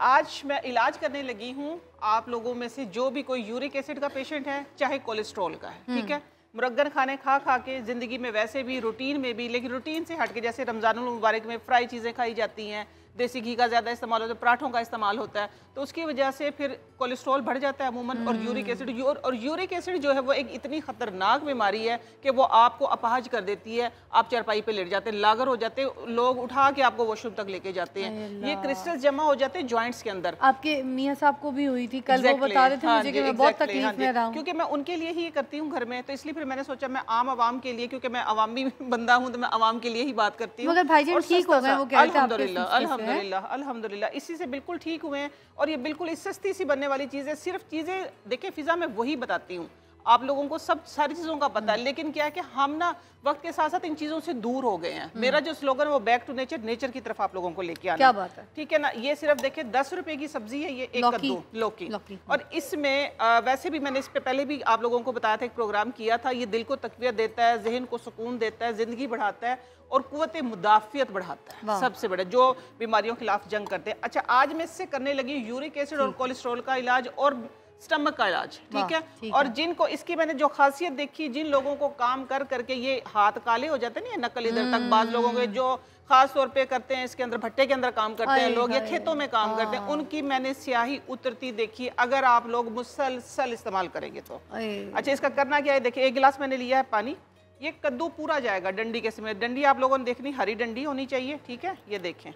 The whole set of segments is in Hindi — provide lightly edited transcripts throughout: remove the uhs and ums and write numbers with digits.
आज मैं इलाज करने लगी हूँ आप लोगों में से जो भी कोई यूरिक एसिड का पेशेंट है, चाहे कोलेस्ट्रॉल का है, ठीक है। मुरग्गन खाने खा खा के ज़िंदगी में वैसे भी रूटीन में भी, लेकिन रूटीन से हट के, जैसे रमज़ानुल मुबारक में फ्राई चीज़ें खाई जाती हैं, देसी घी का ज़्यादा इस्तेमाल होता है, पराठों का इस्तेमाल होता है, तो उसकी वजह से फिर कोलेस्ट्रॉल बढ़ जाता है अमूमन। और यूरिक एसिड जो है वो एक इतनी ख़तरनाक बीमारी है कि वो आपको अपाहज कर देती है। आप चारपाई पे लेट जाते हैं, लागर हो जाते हैं, लोग उठा के आपको वॉशरूम तक लेके जाते हैं। ये क्रिस्टल्स जमा हो जाते हैं जॉइंट्स के अंदर। आपके मियाँ साहब को भी हुई थी कल, वो बता रहे थे मुझे कि मैं बहुत तकलीफ में रहा हूं। क्योंकि मैं उनके लिए ही करती हूँ घर में, तो इसलिए फिर मैंने सोचा मैं आम आवाम के लिए, क्योंकि मैं अवामी बंदा हूँ, तो मैं अवाम के लिए ही बात करती हूँ। मगर भाईजान ठीक हो गए, वो कह रहे थे अल्हम्दुलिल्लाह अल्हम्दुलिल्लाह अल्हम्दुलिल्लाह, इसी से बिल्कुल ठीक हुए हैं। और ये बिल्कुल इस सस्ती सी बनने वाली चीज़ है। सिर्फ चीज़ें देखिए फिजा में वही बताती हूँ, आप लोगों को सब सारी चीज़ों का पता है, लेकिन क्या है कि हम ना वक्त के साथ साथ इन चीज़ों से दूर हो गए हैं। मेरा जो स्लोगन है वो बैक टू नेचर, नेचर की तरफ आप लोगों को लेके आना। क्या बात है, ठीक है ना। ये सिर्फ देखिए 10 रुपए की सब्जी है, ये एक कद्दू लौकी। और इसमें वैसे भी मैंने इस पे पहले भी आप लोगों को बताया था, एक प्रोग्राम किया था। ये दिल को तकवियत देता है, जहन को सुकून देता है, जिंदगी बढ़ाता है और कुव्वत मुदाफियत बढ़ाता है। सबसे बड़ा जो बीमारियों के खिलाफ जंग करते हैं। अच्छा, आज मैं इससे करने लगी यूरिक एसिड और कोलेस्ट्रॉल का इलाज और स्टमक का इलाज, ठीक है। और जिनको इसकी मैंने जो खासियत देखी, जिन लोगों को काम कर करके ये हाथ काले हो जाते हैं ना, नकल इधर तक, बाज लोगों के जो खास तौर पे करते हैं, इसके अंदर भट्टे के अंदर काम करते हैं लोग, या खेतों में काम करते हैं, उनकी मैंने स्याही उतरती देखी अगर आप लोग मुसलसल इस्तेमाल करेंगे तो। अच्छा, इसका करना क्या है, देखिए एक गिलास मैंने लिया है पानी, ये कद्दू पूरा जाएगा डंडी के समेत। डंडी आप लोगों ने देखनी हरी डंडी होनी चाहिए, ठीक है। ये देखें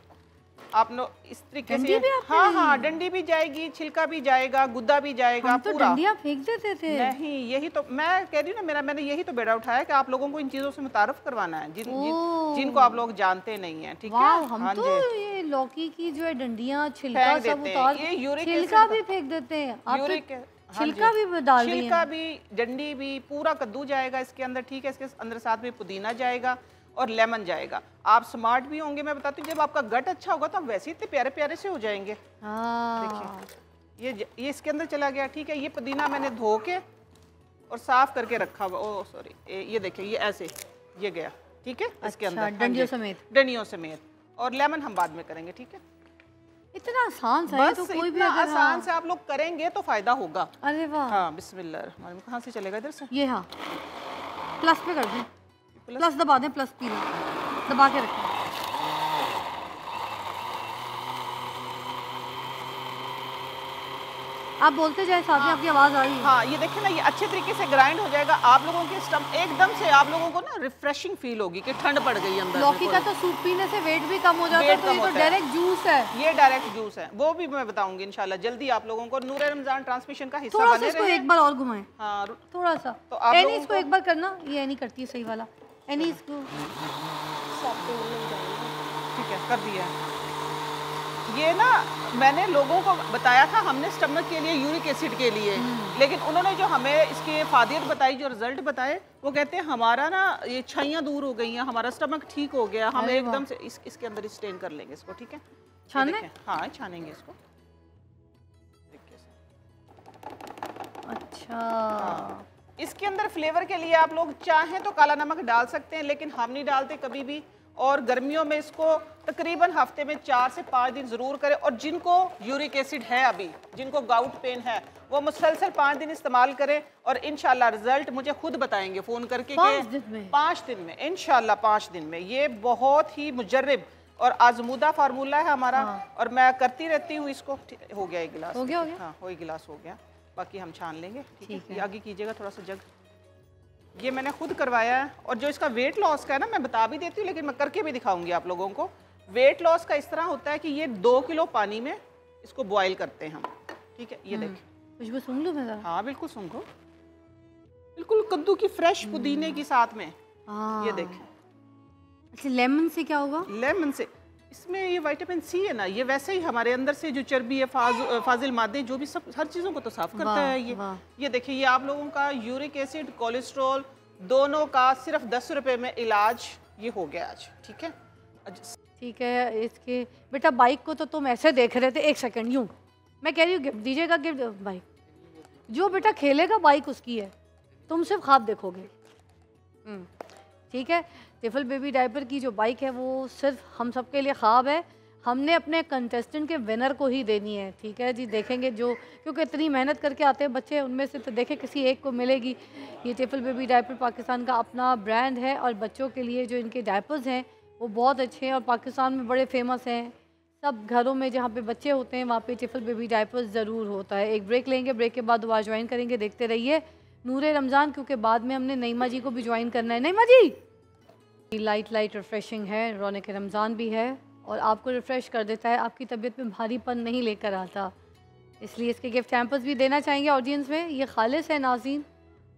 आप लोग इस तरीके से, हाँ हाँ, डंडी भी जाएगी, छिलका भी जाएगा, गुद्दा भी जाएगा। हम तो पूरा डंडियाँ फेंक देते थे। नहीं, यही तो मैं कह रही हूँ ना, मैंने यही तो बेड़ा उठाया कि आप लोगों को इन चीजों से मुतारफ करवाना है, जिनको आप लोग जानते नहीं है, ठीक है। हम तो ये लौकी की जो है डंडियाँ, छिलका सब उतार, छिलका भी फेंक देते हैं। छिलका भी डाल दिए, छिलका भी, डंडी भी, पूरा कद्दू जाएगा इसके अंदर, ठीक है। इसके अंदर साथ में पुदीना जाएगा और लेमन जाएगा। आप स्मार्ट भी होंगे, मैं बताती हूँ, जब आपका गट अच्छा होगा तो आप वैसे इतने प्यारे प्यारे से हो जाएंगे। देखिए ये इसके अंदर चला गया, ठीक है। ये पुदीना मैंने धो के और साफ करके रखा हुआ, ओ सॉरी, ये देखिए ये ऐसे ये गया, ठीक है। इसके अंदर डंडियों समेत। और लेमन हम बाद में करेंगे, ठीक है। इतना आसान सा है, तो कोई भी अगर आसान से आप लोग करेंगे तो फायदा होगा। अरे वाह। हाँ, बिस्मिल्लाह। कहाँ से चलेगा, इधर से। ये हाँ, प्लस पे कर दें, प्लस दबा दें, प्लस पी दबा के रखें। आप बोलते जाए, साथ में आपकी आवाज आ रही है। हाँ, ये देखिए ना, ये अच्छे तरीके से ग्राइंड हो जाएगा। आप लोगों के स्टमक एकदम से, आप लोगों को ना रिफ्रेशिंग फील होगी कि ठंड पड़ गई अंदर। लौकी का तो सूप पीने से वेट भी कम हो जाता है, तो ये तो डायरेक्ट जूस है। ये डायरेक्ट जूस है, वो भी मैं बताऊंगी इंशाल्लाह जल्दी आप लोगों को। नूरे रमजान ट्रांसमिशन का हिस्सा बने रहे। एक बार और घुमाएं, हाँ थोड़ा सा, तो आप एनी इसको एक बार करना, ये एनी करती है सही वाला, एनी इसको, ठीक है, कर दिया। ये ना मैंने लोगों को बताया था, हमने स्टमक के लिए, यूरिक एसिड के लिए, लेकिन उन्होंने जो हमें इसकी फायदियत बताई, जो रिजल्ट बताए, वो कहते हैं हमारा ना ये छाइयाँ दूर हो गई हैं, हमारा स्टमक ठीक हो गया। हम एकदम से इसके अंदर स्टेन कर लेंगे इसको, ठीक है। छानने? हाँ, छानेंगे इसको। अच्छा, हाँ। इसके अंदर फ्लेवर के लिए आप लोग चाहें तो काला नमक डाल सकते हैं, लेकिन हम नहीं डालते कभी भी। और गर्मियों में इसको तकरीबन हफ्ते में 4 से 5 दिन जरूर करें। और जिनको यूरिक एसिड है, अभी जिनको गाउट पेन है, वो मुसलसल 5 दिन इस्तेमाल करें और इंशाल्लाह रिजल्ट मुझे खुद बताएंगे फ़ोन करके। 5 दिन में इंशाल्लाह, 5 दिन में। ये बहुत ही मुजर्रिब और आजमूदा फार्मूला है हमारा। और मैं करती रहती हूँ इसको। हो गया एक गिलास, हो गया? हाँ, वही गिलास हो गया, बाकी हम छान लेंगे, ठीक है। आगे कीजिएगा थोड़ा सा जग। ये मैंने खुद करवाया है। और जो इसका वेट लॉस का है ना, मैं बता भी देती हूँ, लेकिन मैं करके भी दिखाऊंगी आप लोगों को। वेट लॉस का इस तरह होता है कि ये 2 किलो पानी में इसको बॉईल करते हैं हम, ठीक है। ये देखिए, खुशबू सूंघ लूं मैं? हाँ बिल्कुल सूंघो, बिल्कुल कद्दू की फ्रेश पुदीने की साथ में। ये देखें। अच्छा, लेमन से क्या होगा? लेमन से इसमें ये विटामिन सी है ना, ये वैसे ही हमारे अंदर से जो चर्बी है, फाजिल मादे, जो भी सब, हर चीज़ों को तो साफ करता है ये देखिए, ये आप लोगों का यूरिक एसिड, कोलेस्ट्रॉल दोनों का सिर्फ 10 रुपए में इलाज ये हो गया आज, ठीक है। ठीक है। इसके बेटा बाइक को तो तुम ऐसे देख रहे थे, एक सेकंड यूं, मैं कह रही हूँ गिफ्ट दीजिएगा, गिफ्ट बाइक। जो बेटा खेलेगा बाइक उसकी है, तुम सिर्फ ख्वाब देखोगे, ठीक है। टिफल बेबी डायपर की जो बाइक है वो सिर्फ हम सब के लिए ख्वाब है। हमने अपने कंटेस्टेंट के विनर को ही देनी है, ठीक है जी। देखेंगे जो, क्योंकि इतनी मेहनत करके आते हैं बच्चे, उनमें से तो देखें किसी एक को मिलेगी। ये टिफल बेबी डायपर पाकिस्तान का अपना ब्रांड है और बच्चों के लिए जो इनके डायपर्स हैं वो बहुत अच्छे हैं और पाकिस्तान में बड़े फेमस हैं। सब घरों में जहाँ पे बच्चे होते हैं वहाँ पे टिफल बेबी डायपर्स ज़रूर होता है। एक ब्रेक लेंगे, ब्रेक के बाद दोबारा ज्वाइन करेंगे। देखते रहिए नूरे रमज़ान, क्योंकि बाद में हमने नईमा जी को भी ज्वाइन करना है। नईमा जी, लाइट लाइट रिफ्रेशिंग है, रौनक रमज़ान भी है और आपको रिफ़्रेश कर देता है, आपकी तबीयत में भारीपन नहीं लेकर आता। इसलिए इसके गिफ्ट हैम्पर्स भी देना चाहेंगे ऑडियंस में। ये खालिस है नाज़रीन,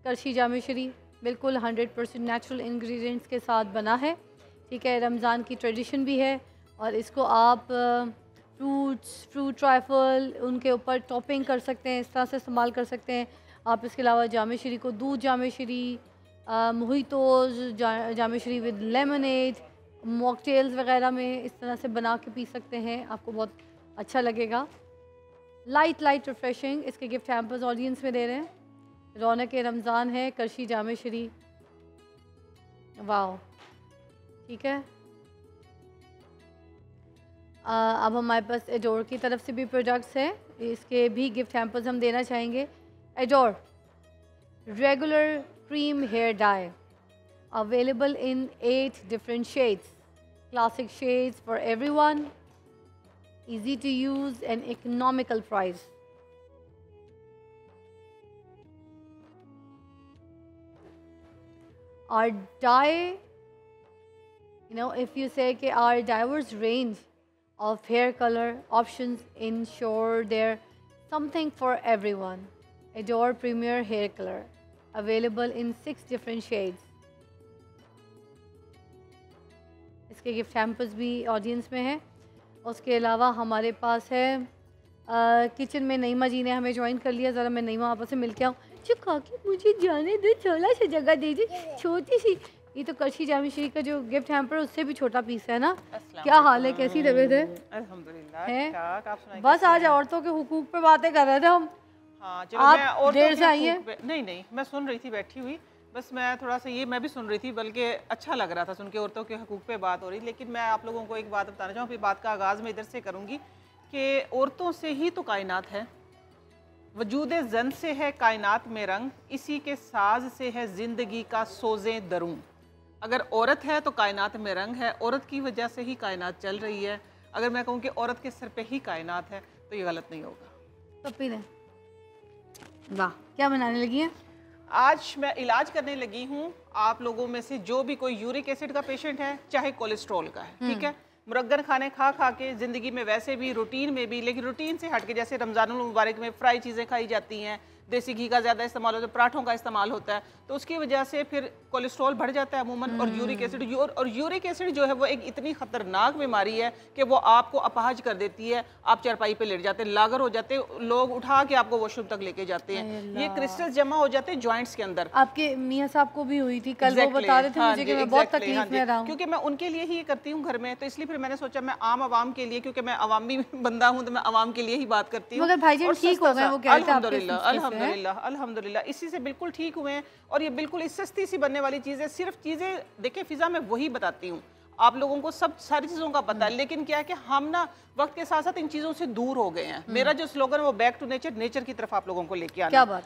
करशी जामेशरी, बिल्कुल 100% नेचुरल इंग्रेडिएंट्स के साथ बना है, ठीक है। रमज़ान की ट्रेडिशन भी है और इसको आप फ्रूट ट्राइफल उनके ऊपर टॉपिंग कर सकते हैं, इस तरह से इस्तेमाल कर सकते हैं आप। इसके अलावा जामेशरी को दूध जामेशरी, मोहितोज़ जामेशरी विद लेमनेड, मॉकटेल्स वगैरह में इस तरह से बना के पी सकते हैं, आपको बहुत अच्छा लगेगा। लाइट लाइट रिफ्रेशिंग इसके गिफ्ट हैम्पर्स ऑडियंस में दे रहे हैं। रौनक रमज़ान है, करशी जामेशरी, वाह, ठीक है। अब हमारे पास एडोर की तरफ से भी प्रोडक्ट्स हैं, इसके भी गिफ्ट हैम्पर्स हम देना चाहेंगे। Adore regular cream hair dye, available in 8 different shades, classic shades for everyone, easy to use and economical price. Our dye, if you say कि our diverse range of hair color options ensure there something for everyone. Adore Premier Hair Color, available in 6 different shades. इसके गिफ्ट हैम्पर्स भी ऑडियंस में है। उसके अलावा हमारे पास है किचन में नईमा जी ने हमें ज्वाइन कर लिया। ज़रा मैं नईमा आपस से मिल के आऊँ। चुप काकी मुझे जाने दे, थोड़ा सा जगह दे दीजिए, छोटी सी। ये तो करशी जामेशरी का जो गिफ्ट हैम्पर उससे भी छोटा पीस है ना। क्या हाल है, कैसी तबीयत है? अल्हम्दुलिल्लाह है। बस आज औरतों के हुकूक पे बातें कर रहे थे हम। हाँ, आप देर से आई हैं? नहीं, मैं सुन रही थी बैठी हुई, बस मैं थोड़ा सा मैं भी सुन रही थी, बल्कि अच्छा लग रहा था सुन के, औरतों के हकूक़ पे बात हो रही। लेकिन मैं आप लोगों को एक बात बताना चाहूँ, फिर बात का आगाज़ मैं इधर से करूँगी कि औरतों से ही तो कायनात है, वजूद जन से है कायनात में रंग, इसी के साज से है ज़िंदगी का सोज़े दरूं। अगर औरत है तो कायनात में रंग है, औरत की वजह से ही कायनात चल रही है। अगर मैं कहूँ कि औरत के सर पे ही कायनात है तो ये गलत नहीं होगा। पप्पी ने वाह, क्या बनाने लगी है? आज मैं इलाज करने लगी हूँ आप लोगों में से जो भी कोई यूरिक एसिड का पेशेंट है, चाहे कोलेस्ट्रॉल का है, ठीक है। मुरग्गन खाने खा के ज़िंदगी में वैसे भी, रूटीन में भी, लेकिन रूटीन से हट के, जैसे रमज़ानुल मुबारक में फ्राई चीज़ें खाई जाती हैं, देसी घी का ज़्यादा इस्तेमाल होता है, पराठों का इस्तेमाल होता है, तो उसकी वजह से फिर कोलेस्ट्रॉल बढ़ जाता है अमूमन। और यूरिक एसिड जो है वो एक इतनी ख़तरनाक बीमारी है कि वो आपको अपाहज कर देती है। आप चारपाई पे लेट जाते हैं, लागर हो जाते हैं, लोग उठा के आपको वॉशरूम तक लेके जाते हैं। ये क्रिस्टल्स जमा हो जाते हैं जॉइंट्स के अंदर। आपके मियाँ साहब को भी हुई थी कल, वो बता रहे थे मुझे कि मैं बहुत तकलीफ में रहा हूं। क्योंकि मैं उनके लिए ही ये करती हूँ घर में, तो इसलिए फिर मैंने सोचा मैं आम आवाम के लिए, क्योंकि मैं अवामी बंदा हूँ, तो मैं अवाम के लिए ही बात करती हूँ। मगर भाईजान ठीक हो गए, वो कहते हैं अल्हम्दुलिल्लाह इसी से बिल्कुल ठीक हुए हैं। और ये बिल्कुल इस सस्ती सी बनने वाली चीज़ है। सिर्फ चीज़ें देखिए फिजा में वही बताती हूँ, आप लोगों को सब सारी चीज़ों का पता है, लेकिन क्या है कि हम ना वक्त के साथ साथ इन चीज़ों से दूर हो गए हैं। मेरा जो स्लोगन है वो बैक टू नेचर, नेचर की तरफ आप लोगों को लेके आना। क्या बात है।